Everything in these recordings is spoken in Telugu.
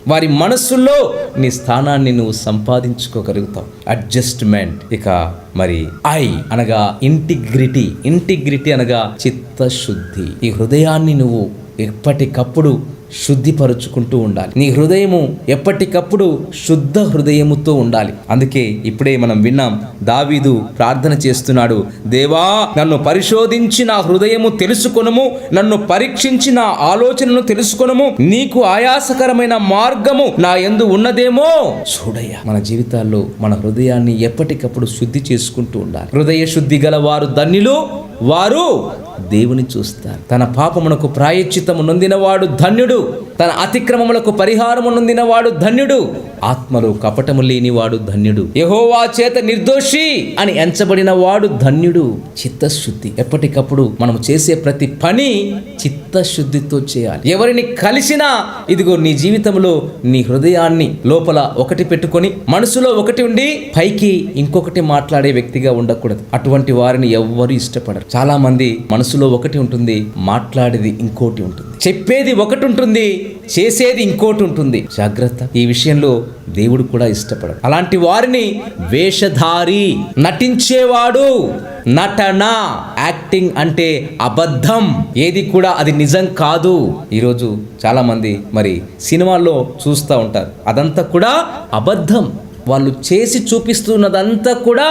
వారి మనస్సుల్లో నీ స్థానాన్ని నువ్వు సంపాదించుకోగలుగుతావు. అడ్జస్ట్మెంట్. ఇక మరి అనగా ఇంటిగ్రిటీ అనగా చిత్తశుద్ధి. ఈ హృదయాన్ని నువ్వు ఎప్పటికప్పుడు శుద్ధిపరుచుకుంటూ ఉండాలి. నీ హృదయము ఎప్పటికప్పుడు శుద్ధ హృదయముతో ఉండాలి. అందుకే ఇప్పుడే మనం విన్నాం, దావీదు ప్రార్థన చేస్తున్నాడు, దేవా నన్ను పరిశోధించి నా హృదయము తెలుసుకొనుము, నన్ను పరీక్షించి నా ఆలోచనను తెలుసుకొనుము, నీకు ఆయాసకరమైన మార్గము నా యందు ఉన్నదేమో చూడయ్యా. మన జీవితాల్లో మన హృదయాన్ని ఎప్పటికప్పుడు శుద్ధి చేసుకుంటూ ఉండాలి. హృదయ శుద్ధి గల వారు ధన్యులు, వారు దేవుని చూస్తారు. తన పాపమునకు ప్రాయశ్చిత్తము నొందినవాడు ధన్యుడు, తన అతిక్రమములకు పరిహారము నొందినవాడు ధన్యుడు, ఆత్మలో కపటము లేనివాడు ధన్యుడు, యెహోవా చేత నిర్దోషి అని ఎంచబడిన వాడు ధన్యుడు. చిత్తశుద్ధి. ఎప్పటికప్పుడు మనం చేసే ప్రతి పని చిత్తశుద్ధితో చేయాలి. ఎవరిని కలిసినా ఇదిగో నీ జీవితంలో నీ హృదయాన్ని లోపల ఒకటి పెట్టుకొని మనసులో ఒకటి ఉండి పైకి ఇంకొకటి మాట్లాడే వ్యక్తిగా ఉండకూడదు. అటువంటి వారిని ఎవ్వరూ ఇష్టపడరు. చాలా మంది మనసులో ఒకటి ఉంటుంది, మాట్లాడేది ఇంకోటి ఉంటుంది, చెప్పేది ఒకటి ఉంటుంది, చేసేది ఇంకోటి ఉంటుంది. జాగ్రత్త. ఈ విషయంలో దేవుడు కూడా ఇష్టపడడు. అలాంటి వారిని వేషధారి, నటించేవాడు. నటన, యాక్టింగ్ అంటే అబద్ధం, ఏది కూడా అది నిజం కాదు. ఈరోజు చాలా మంది మరి సినిమాల్లో చూస్తూ ఉంటారు, అదంతా కూడా అబద్ధం. వాళ్ళు చేసి చూపిస్తున్నదంతా కూడా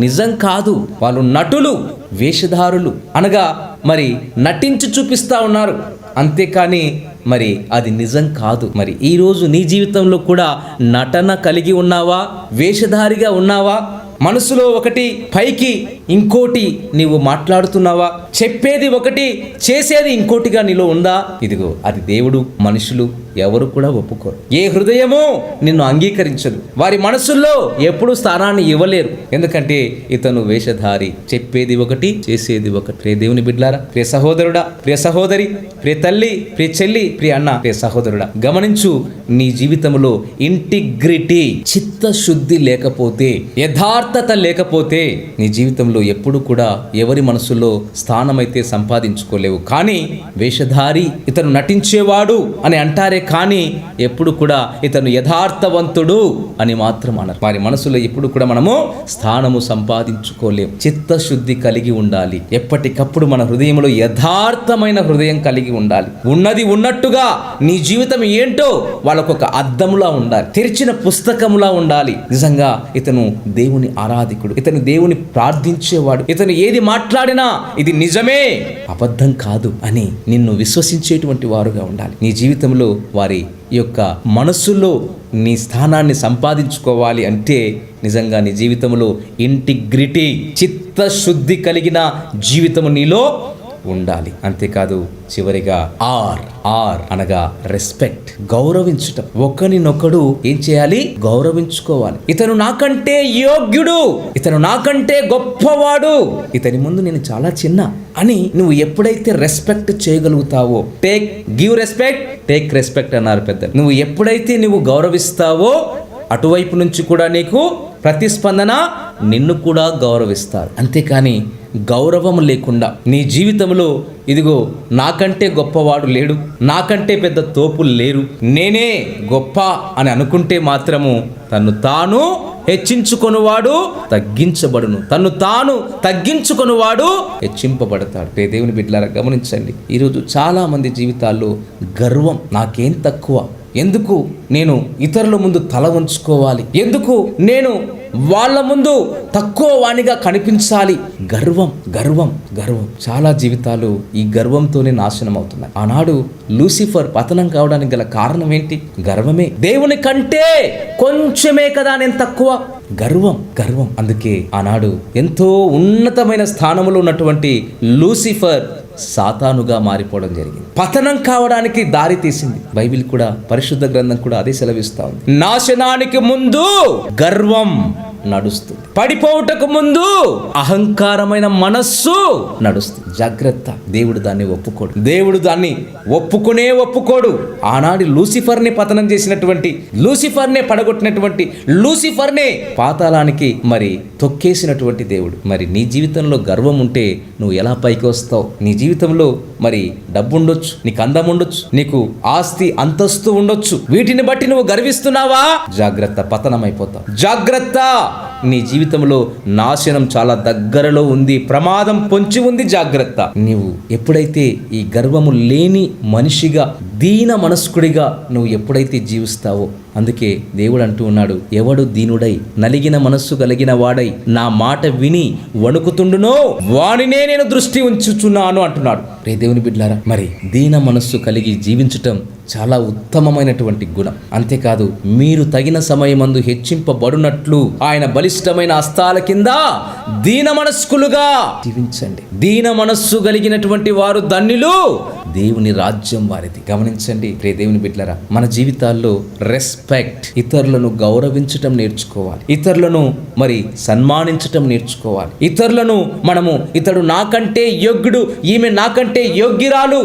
నిజం కాదు. వాళ్ళు నటులు, వేషధారులు అనగా మరి నటించి చూపిస్తా ఉన్నారు, అంతేకాని మరి అది నిజం కాదు. మరి ఈరోజు నీ జీవితంలో కూడా నటన కలిగి ఉన్నావా? వేషధారిగా ఉన్నావా? మనసులో ఒకటి, పైకి ఇంకోటి నీవు మాట్లాడుతున్నావా? చెప్పేది ఒకటి, చేసేది ఇంకోటిగా నీలో ఉందా? ఇదిగో అది దేవుడు, మనుషులు ఎవరు కూడా ఒప్పుకోరు. ఏ హృదయమో నిన్ను అంగీకరించదు. వారి మనసుల్లో ఎప్పుడు స్థానాన్ని ఇవ్వలేరు. ఎందుకంటే ఇతను వేషధారి, చెప్పేది ఒకటి, చేసేది ఒకటి. ప్రియ దేవుని బిడ్డలారా, ప్రియ సహోదరుడా, ప్రియ సహోదరి, ప్రియ తల్లి, ప్రియ చెల్లి, ప్రియ అన్న, ప్రియ సహోదరుడా, గమనించు. నీ జీవితంలో ఇంటిగ్రిటీ, చిత్తశుద్ధి లేకపోతే, యథార్థత లేకపోతే నీ జీవితంలో ఎప్పుడు కూడా ఎవరి మనసులో స్థానమైతే సంపాదించుకోలేవు. కానీ వేషధారి, ఇతను నటించేవాడు అని అంటారే కానీ ఎప్పుడు కూడా ఇతను యథార్థవంతుడు అని మాత్రం అనరు. వారి మనసులో ఎప్పుడు కూడా మనము స్థానము సంపాదించుకోలేము. చిత్తశుద్ధి కలిగి ఉండాలి. ఎప్పటికప్పుడు మన హృదయంలో యథార్థమైన హృదయం కలిగి ఉండాలి. ఉన్నది ఉన్నట్టుగా నీ జీవితం ఏంటో వాళ్ళకొక అద్దంలా ఉండాలి, తెరిచిన పుస్తకంలా ఉండాలి. నిజంగా ఇతను దేవుని ఆరాధికుడు, ఇతను దేవుని ప్రార్థించేవాడు, ఇతను ఏది మాట్లాడినా ఇది నిజమే, అబద్ధం కాదు అని నిన్ను విశ్వసించేటువంటి వారుగా ఉండాలి. నీ జీవితంలో వారి యొక్క మనస్సులో నీ స్థానాన్ని సంపాదించుకోవాలి అంటే నిజంగా నీ జీవితంలో ఇంటిగ్రిటీ, చిత్తశుద్ధి కలిగిన జీవితము నీలో ఉండాలి. అంతేకాదు చివరిగా ఆర్ అనగా రెస్పెక్ట్, గౌరవించటం. ఒకరినొకడు ఏం చేయాలి? గౌరవించుకోవాలి. ఇతను నాకంటే యోగ్యుడు, ఇతను నాకంటే గొప్పవాడు, ఇతని ముందు నేను చాలా చిన్న అని నువ్వు ఎప్పుడైతే రెస్పెక్ట్ చేయగలుగుతావో, గివ్ రెస్పెక్ట్, టేక్ రెస్పెక్ట్ అన్నారు పెద్దలు. నువ్వు ఎప్పుడైతే నువ్వు గౌరవిస్తావో అటువైపు నుంచి కూడా నీకు ప్రతిస్పందన, నిన్ను కూడా గౌరవిస్తారు. అంతేకాని గౌరవం లేకుండా నీ జీవితంలో ఇదిగో నాకంటే గొప్పవాడు లేడు, నాకంటే పెద్ద తోపులు లేరు, నేనే గొప్ప అని అనుకుంటే మాత్రము తన్ను తాను హెచ్చించుకొనువాడు తగ్గించబడును, తన్ను తాను తగ్గించుకొనువాడు హెచ్చింపబడతాడు. దేవుని బిడ్డలారా గమనించండి, ఈరోజు చాలా మంది జీవితాల్లో గర్వం, నాకేం తక్కువ, ఎందుకు నేను ఇతరుల ముందు తల వంచుకోవాలి, ఎందుకు నేను వాళ్ళ ముందు తక్కువ వాణిగా కనిపించాలి. గర్వం గర్వం గర్వం. చాలా జీవితాలు ఈ గర్వంతోనే నాశనం అవుతున్నాయి. ఆనాడు లూసిఫర్ పతనం కావడానికి గల కారణం ఏంటి? గర్వమే. దేవుని కంటే కొంచెమే కదా నేను తక్కువ. గర్వం గర్వం. అందుకే ఆనాడు ఎంతో ఉన్నతమైన స్థానంలో ఉన్నటువంటి లూసిఫర్ సాతానుగా మారిపోవడం జరిగింది, పతనం కావడానికి దారి తీసింది. బైబిల్ కూడా, పరిశుద్ధ గ్రంథం కూడా అదే సెలవిస్తా ఉంది. నాశనానికి ముందు గర్వం నడుస్తుంది. పడిపోవుటకు ముందు అహంకారమైన మనస్సు నడుస్తుంది. జాగ్రత్త. దేవుడు దాన్ని ఒప్పుకోడు. దేవుడు దాన్ని ఒప్పుకోడు. ఆనాడు లూసిఫర్ని పతనం చేసినటువంటి, లూసిఫర్నే పడగొట్టినటువంటి, లూసిఫర్నే పాతాళానికి మరి తొక్కేసినటువంటి దేవుడు. మరి నీ జీవితంలో గర్వం ఉంటే నువ్వు ఎలా పైకి వస్తావు? నీ జీవితంలో మరి డబ్బు ఉండొచ్చు, నీకు అందం ఉండొచ్చు, నీకు ఆస్తి అంతస్తు ఉండొచ్చు. వీటిని బట్టి నువ్వు గర్విస్తున్నావా? జాగ్రత్త, పతనమైపోతావు. జాగ్రత్త. నీ జీవితంలో నాశనం చాలా దగ్గరలో ఉంది, ప్రమాదం పొంచి ఉంది. జాగ్రత్త. నీవు ఎప్పుడైతే ఈ గర్వము లేని మనిషిగా, దీన మనస్కుడిగా నువ్వు ఎప్పుడైతే జీవిస్తావో, అందుకే దేవుడు అంటూ ఉన్నాడు, ఎవడు దీనుడై నలిగిన మనస్సు కలిగిన వాడై నా మాట విని వణుకుతుండునో వానినే నేను దృష్టి ఉంచుచున్నాను అంటున్నాడు. రే దేవుని బిడ్డలారా, మరి దీన మనస్సు కలిగి జీవించటం చాలా ఉత్తమమైనటువంటి గుణం. అంతేకాదు, మీరు తగిన సమయమందు హెచ్చింపబడునట్లు ఆయన బలిష్టమైన హస్తాల కింద దీన మనస్కులుగా జీవించండి. దీన మనస్సు కలిగినటువంటి వారు ధన్యులు, దేవుని రాజ్యం వారిది. గమనించండి ప్రియ దేవుని బిడ్డలారా, మన జీవితాల్లో రెస్పెక్ట్, ఇతరులను గౌరవించటం నేర్చుకోవాలి. ఇతరులను మరి సన్మానించటం నేర్చుకోవాలి. ఇతరులను మనము, ఇతడు నాకంటే యోగ్యుడు, ఈమె నాకంటే యోగ్యురాలు,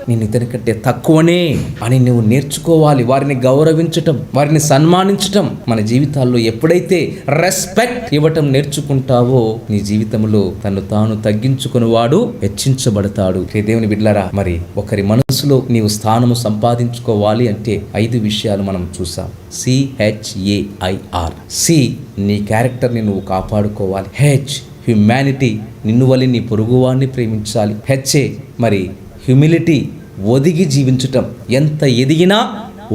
నేను ఇతని కంటే తక్కువనే అని నువ్వు నేర్చుకోవాలి. వారిని గౌరవించటం, వారిని సన్మానించటం. మన జీవితాల్లో ఎప్పుడైతే రెస్పెక్ట్ ఇవ్వటం నేర్చుకుంటావో, నీ జీవితంలో తను తాను తగ్గించుకుని వాడు హెచ్చించబడతాడు. దేవుని బిడ్డలారా, మరి ఒకరి మనసులో నీవు స్థానము సంపాదించుకోవాలి అంటే 5 విషయాలు మనం చూసాం. CHAIR. C, నీ క్యారెక్టర్ని నువ్వు కాపాడుకోవాలి. H, హ్యుమానిటీ, నిన్ను వలె నీ పొరుగువాన్ని ప్రేమించాలి. HA, మరి హ్యూమిలిటీ, ఒదిగి జీవించటం, ఎంత ఎదిగినా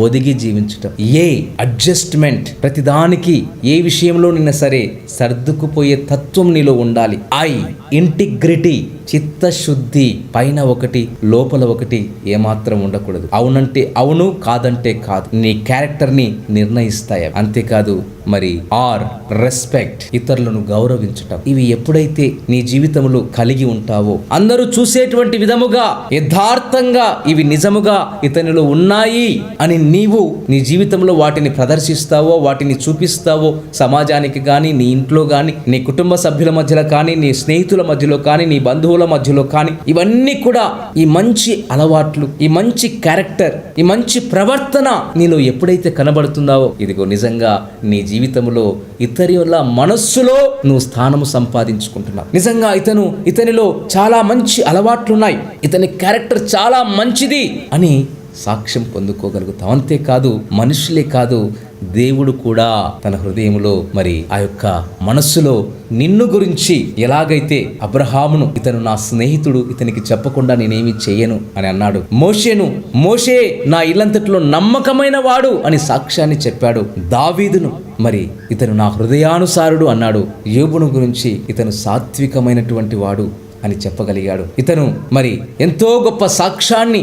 ఒదిగి జీవించటం. ఏ, అడ్జస్ట్మెంట్, ప్రతిదానికి ఏ విషయంలోనైనా సరే సర్దుకుపోయే తత్వం నీలో ఉండాలి. I, ఇంటిగ్రిటీ, చిత్తశుద్ధి, పైన ఒకటి లోపల ఒకటి ఏమాత్రం ఉండకూడదు. అవునంటే అవును, కాదంటే కాదు. నీ క్యారెక్టర్ని నిర్ణయిస్తాయి. అంతేకాదు, మరి R, రెస్పెక్ట్, ఇతరులను గౌరవించటం. ఇవి ఎప్పుడైతే నీ జీవితంలో కలిగి ఉంటావో, అందరూ చూసేటువంటి విధముగా యథార్థంగా ఇవి నిజముగా ఇతనిలో ఉన్నాయి అని నీవు నీ జీవితంలో వాటిని ప్రదర్శిస్తావో, వాటిని చూపిస్తావో, సమాజానికి కానీ, నీ ఇంట్లో కానీ, నీ కుటుంబ సభ్యుల మధ్యలో కానీ, నీ స్నేహితుల మధ్యలో కానీ, నీ బంధువుల మధ్యలో కానీ, ఇవన్నీ కూడా ఈ మంచి అలవాట్లు, ఈ మంచి క్యారెక్టర్, ఈ మంచి ప్రవర్తన నీలో ఎప్పుడైతే కనబడుతుందావో, ఇదిగో నిజంగా నీ జీవితంలో ఇతరుల మనస్సులో నువ్వు స్థానము సంపాదించుకుంటున్నావు. నిజంగా ఇతనిలో చాలా మంచి అలవాట్లున్నాయి, ఇతని క్యారెక్టర్ చాలా మంచిది అని సాక్ష్యం పొందుకోగలుగుతాం. అంతేకాదు, మనుషులే కాదు, దేవుడు కూడా తన హృదయంలో మరి ఆ యొక్క మనస్సులో నిన్ను గురించి ఎలాగైతే అబ్రహామును, ఇతను నా స్నేహితుడు, ఇతనికి చెప్పకుండా నేనేమి చేయను అని అన్నాడు. మోషే నా ఇల్లంతటిలో నమ్మకమైన వాడు అని సాక్ష్యాన్ని చెప్పాడు. దావీదును మరి ఇతను నా హృదయానుసారుడు అన్నాడు. యోబును గురించి ఇతను సాత్వికమైనటువంటి వాడు అని చెప్పగలిగాడు. ఇతను మరి ఎంతో గొప్ప సాక్ష్యాన్ని,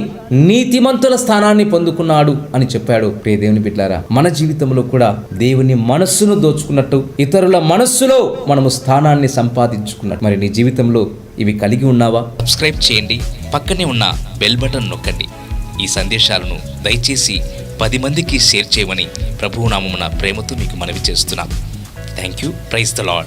నీతిమంతుల స్థానాన్ని పొందుకున్నాడు అని చెప్పాడు. ప్రియ దేవుని బిడ్డలారా, మన జీవితంలో కూడా దేవుని మనస్సును దోచుకున్నట్టు ఇతరుల మనస్సులో మనము స్థానాన్ని సంపాదించుకున్నట్టు మరి నీ జీవితంలో ఇవి కలిగి ఉన్నావా? సబ్స్క్రైబ్ చేయండి, పక్కనే ఉన్న బెల్ బటన్ నొక్కండి. ఈ సందేశాలను దయచేసి 10 మందికి షేర్ చేయమని ప్రభువు నామమున ప్రేమతో మీకు మనవి చేస్తున్నాను. Thank you. Praise the lord.